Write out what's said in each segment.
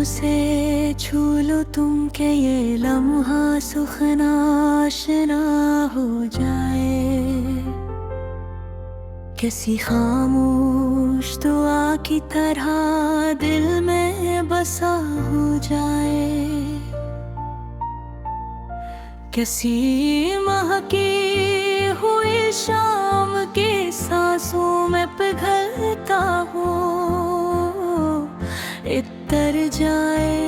से छू लो तुम के ये लम्हा सुखना आशना हो जाए। किसी खामोश दुआ की तरह दिल में बसा हो जाए। किसी महकी हुई शाम की सांसों में पिघलता हो इतर जाए।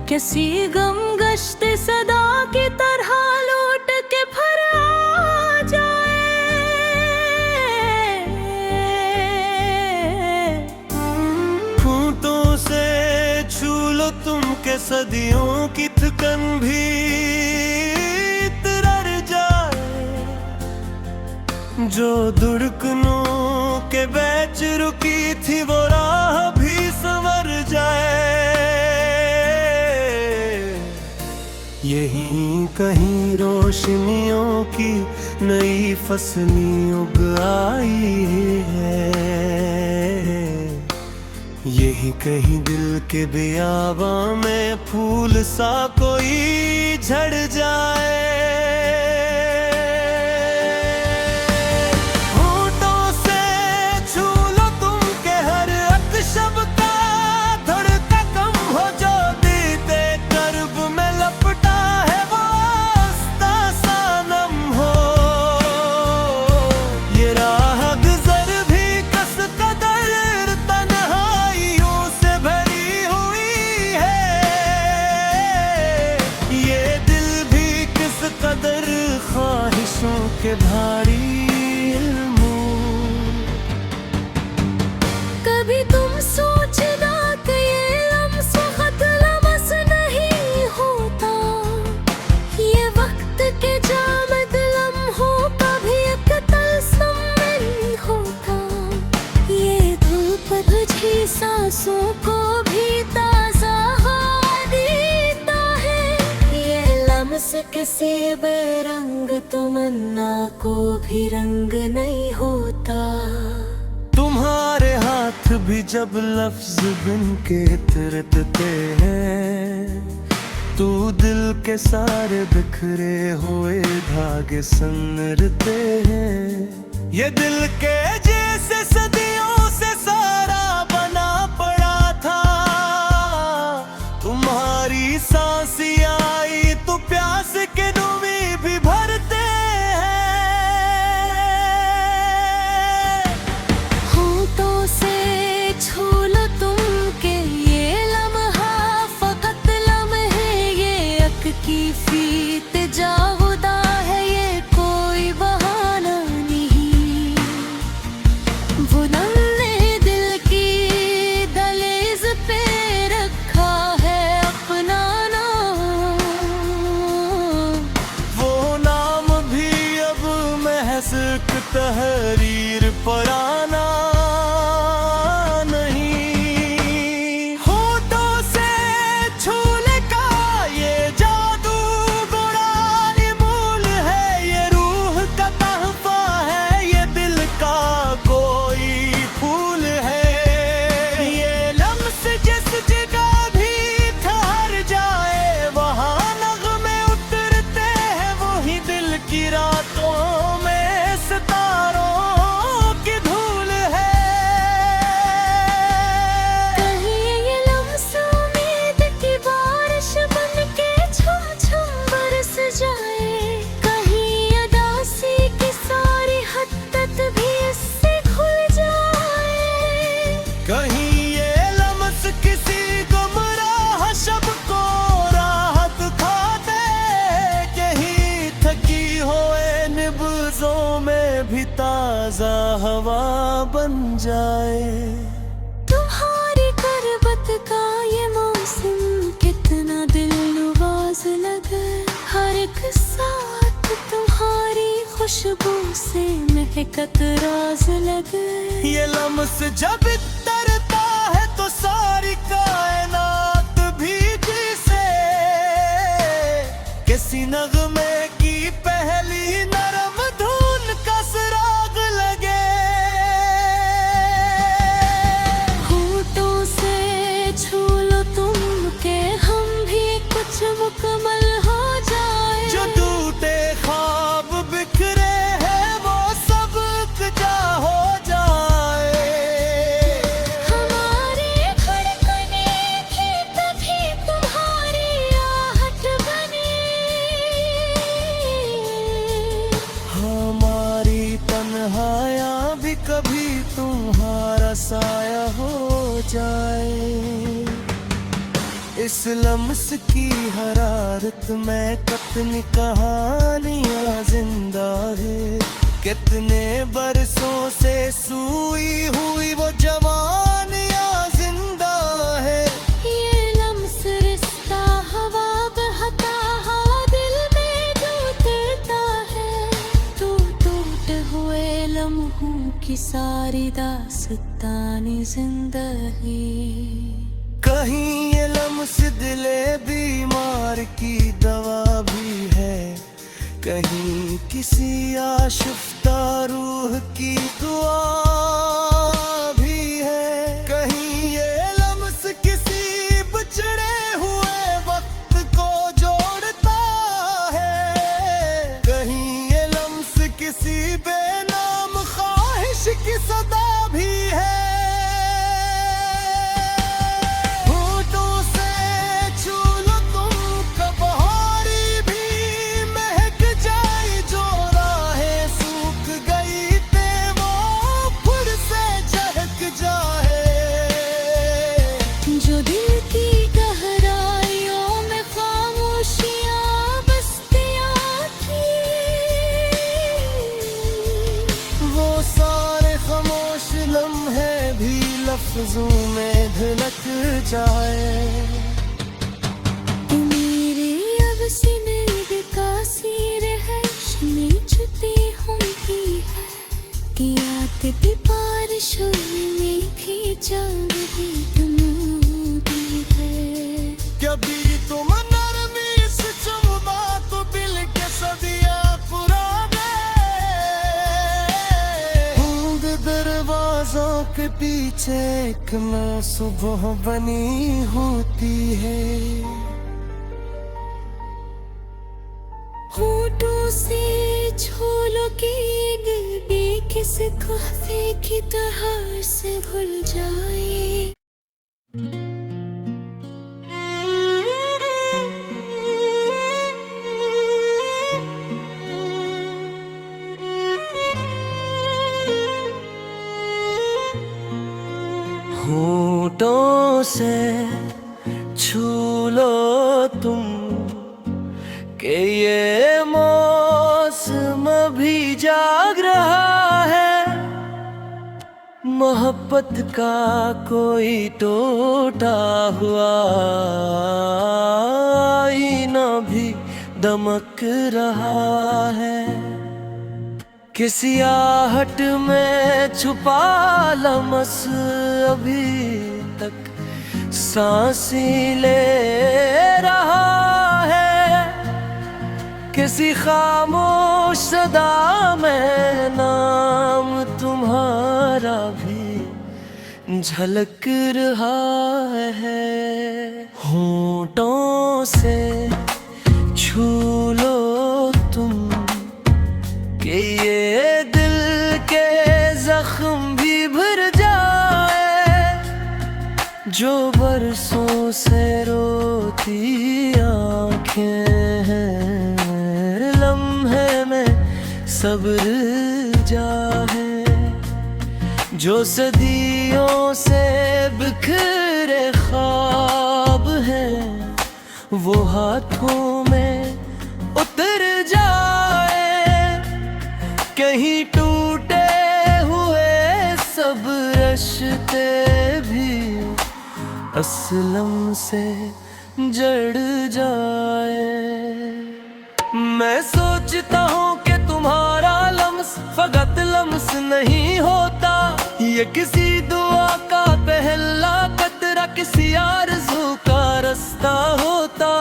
किसी गम गश्त सदा की तरह लौट के फिर आ जाए। होठों से छू लो तुम के सदियों की थकन भी इतर जाए। जो धड़कनों के बीच रुकी थी वो राह भी संवर जाए। यहीं कहीं रोशनियों की नई फसलें उग आई है। यहीं कहीं दिल के बियाबा में फूल सा कोई झड़ जाए। ख्वाहिशों के भारी इल्मों। कभी तुम सोचना कि ये लम्स वक्त लमस नहीं होता। ये वक्त के जामद लम्हों का भी एक तलस्म नहीं होता। ये धूप तुझी सांसों को भी ताजा हवा देता है। ये लम्स किसी बेरंग तमन्ना को भी रंग नहीं होता। तुम्हारे हाथ भी जब लफ्ज बिन के तिरतते हैं। तू दिल के सारे बिखरे हुए धागे सनरते हैं। ये दिल के जैसे सदियों से सारा बना पड़ा था। तुम्हारी सांसी आई तो प्यास के नुमी भी भरते की फीत जावुदा है। ये कोई बहाना नहीं। वो नन्हे दिल की दहलीज पे रखा है अपना नाम। वो नाम भी अब महज एक तहरीर पुराना भी ताजा हवा बन जाए। तुम्हारी करबत का ये मौसम कितना दिलनवाज लगे। हर एक साथ तुम्हारी खुशबू से महकत राज लगे। ये लम्स जब तरता है तो सारी कायनात भी जिसे किसी नगमे की पहली नरम धुन का सुराग लगे। होठों से छू लो जाए। इस लम्स की हरारत में कितनी कहानियां जिंदा है, कितने बरसों से सूई हुई वो जवानियां जिंदा है। ये लम्स रिश्ता हवा बहता हवा दिल में जो उतरता है, तो टूट हुए लम्हों की सारी दास्तानी जिंदगी। कहीं ये लम्स दिले बीमार की दवा भी है, कहीं किसी आशिफ्ता रूह की दुआ भी है। कहीं ये लम्स किसी बिछड़े हुए वक्त को जोड़ता है, कहीं ये लम्स किसी बेनाम ख्वाहिश की सदा भी है। लफ्ज़ों में ढलक जाए। मेरे अब सीने बेकासीर है, छुती होती है कि आते भी बारिश में खींचा रही तुमती है। कभी तुम नरमी से चुमा तो दिल के सदियां पुराने, दरवाजों के पीछे एक नई सुबह बनी होती है। होठों से झोलों की गिरगी किस कहते की तरह से भूल जाए। होठों से छू लो तुम कि ये मौसम भी जाग रहा है, मोहब्बत का कोई टूटा हुआ आईना भी दमक रहा है। किसी आहट में छुपा लम्स अभी तक सांसें ले रहा है, किसी खामोश सदा में नाम तुम्हारा भी झलक रहा है। होठों से छू लो तुम कि ये दिल के जख्म भी भर जाए, जो बरसों से रोती आँखें हैं, लम्हे में सब्र जाए, जो सदियों से बिखरे ख्वाब हैं, वो हाथों में उतर जाए। कहीं टूटे हुए सब रिश्ते भी असलम से जड़ जाए। मैं सोचता हूँ कि तुम्हारा लम्स फकत लम्स नहीं होता, ये किसी दुआ का पहला कतरा, किसी आरज़ू का रास्ता होता।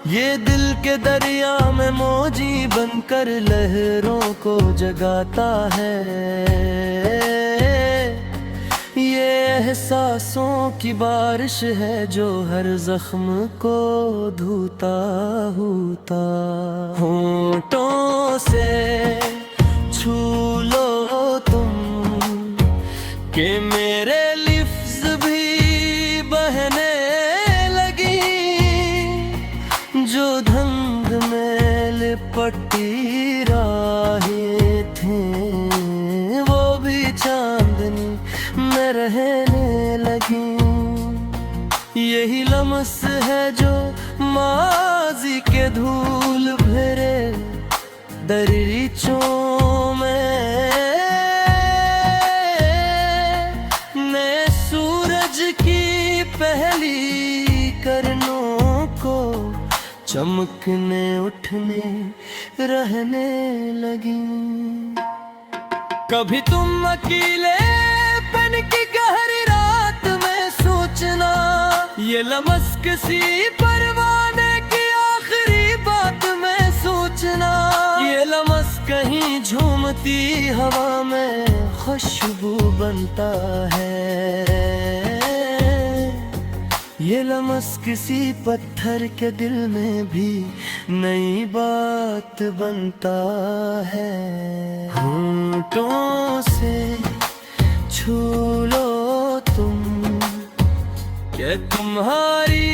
ये दिल के दरिया में मौजी बनकर लहरों को जगाता है, ये एहसासों की बारिश है जो हर जख्म को धोता होता। होठों से छू लो तुम कि मेरे लिफ्ज़ भी बहने लगी, जो धुंध में लिपटी राहें थीं वो भी चांदनी में रहने लगी। यही लम्स है जो माजी के धूल भरे दरीचों में नए सूरज की पहली किरणों को चमकने उठने रहने लगी। कभी तुम अकेले पन की गहरी रात में सोचना, ये लम्स किसी परवाने की आखिरी बात में सोचना। ये लम्स कहीं झूमती हवा में खुशबू बनता है। ये लम्स किसी पत्थर के दिल में भी नई बात बनता है। होंठों से छू लो तुम कि तुम्हारी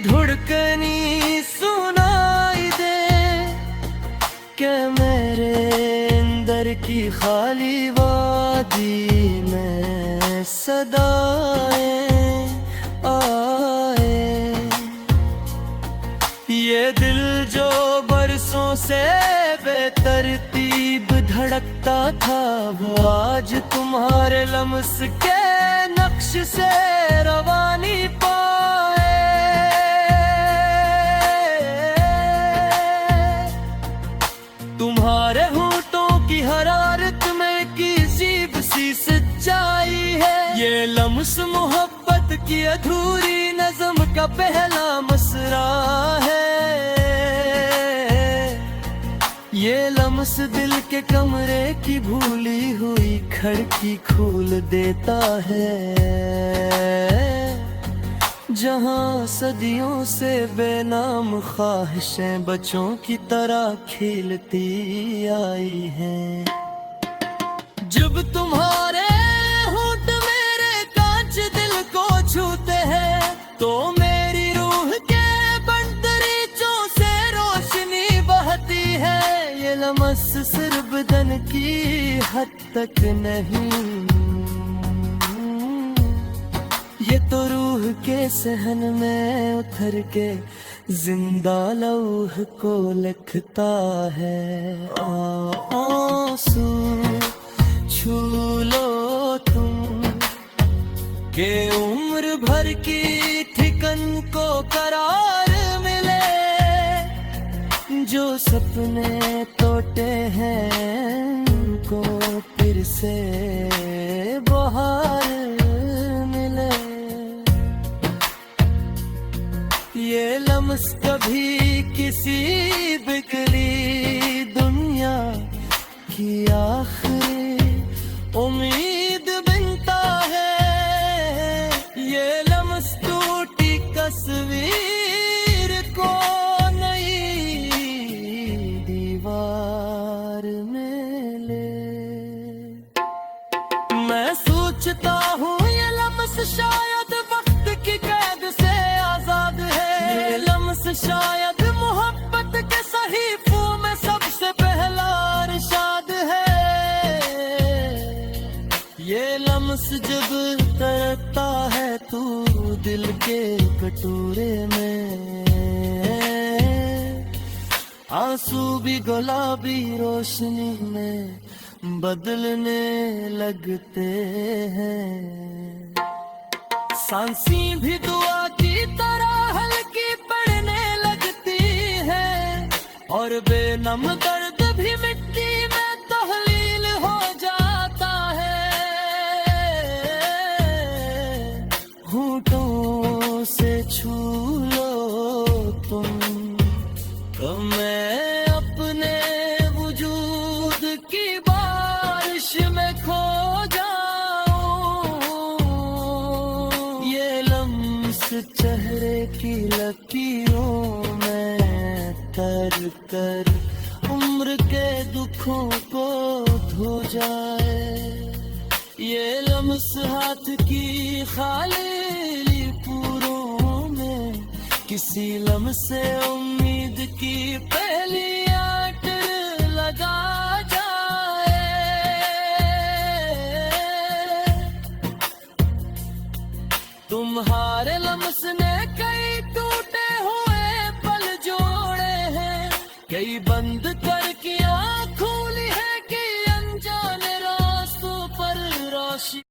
धड़कनी सुनाई दे, कि मेरे अंदर की खाली वादी में सदाएं आए। ये दिल जो बरसों से बेतरतीब धड़कता था, वो आज तुम्हारे लम्स के नक्श से रवानी पाए। तुम्हारे होठों की हरारत में की अजीब सी सच्चाई है। ये लम्स मोहब्बत की अधूरी नज़म का पहला मसरा है। ये लम्स दिल के कमरे की भूली हुई खिड़की खोल देता है, जहां सदियों से बेनाम ख्वाहिशें बच्चों की तरह खेलती आई हैं। जब तुम्हारे होंठ मेरे कांच दिल को छूते हैं, तो मेरी रूह के बंदरीचों से रोशनी बहती है। ये लम्स सिर्फ बदन की हद तक नहीं, ये तो रूह के सहन में उतर के जिंदा लौह को लिखता है। आंसू छू लो तुम के उम्र भर की ठिकन को करार मिले। जो सपने टूटे हैं उनको फिर से बहार मिले। ये लम्स कभी किसी बिगड़ी दुनिया की आखिरी उम्मीद बनता है। ये लम्स टूटी तस्वीर को नई दीवार में ले। मैं सोचता हूँ ये लम्स शायद वक्त की कैद से आजाद है। ये लम्स शायद मोहब्बत के सहीफों में सबसे पहला इरशाद है। ये लम्स जब तरता है तू दिल के कटोरे में, आंसू भी गुलाबी रोशनी में बदलने लगते हैं। सांसें भी दुआ की तरह हल्की पड़ने लगती है, और बेनम दर्द भी मिट्टी में तहलील हो जाता है। होठों से छू लो तुम तो मैं अपने वजूद की बारिश में खो जाऊं। ये लम्स चेहरे की लकीरों में तर कर उम्र के दुखों को धो जाए। ये लम्स हाथ की खाली पूरों में किसी लम्से उम्मीद की पहली आट लगा जाए। तुम्हारे लम्स ने कई टूटे हुए पल जोड़े हैं, कई बंद कर की आंखों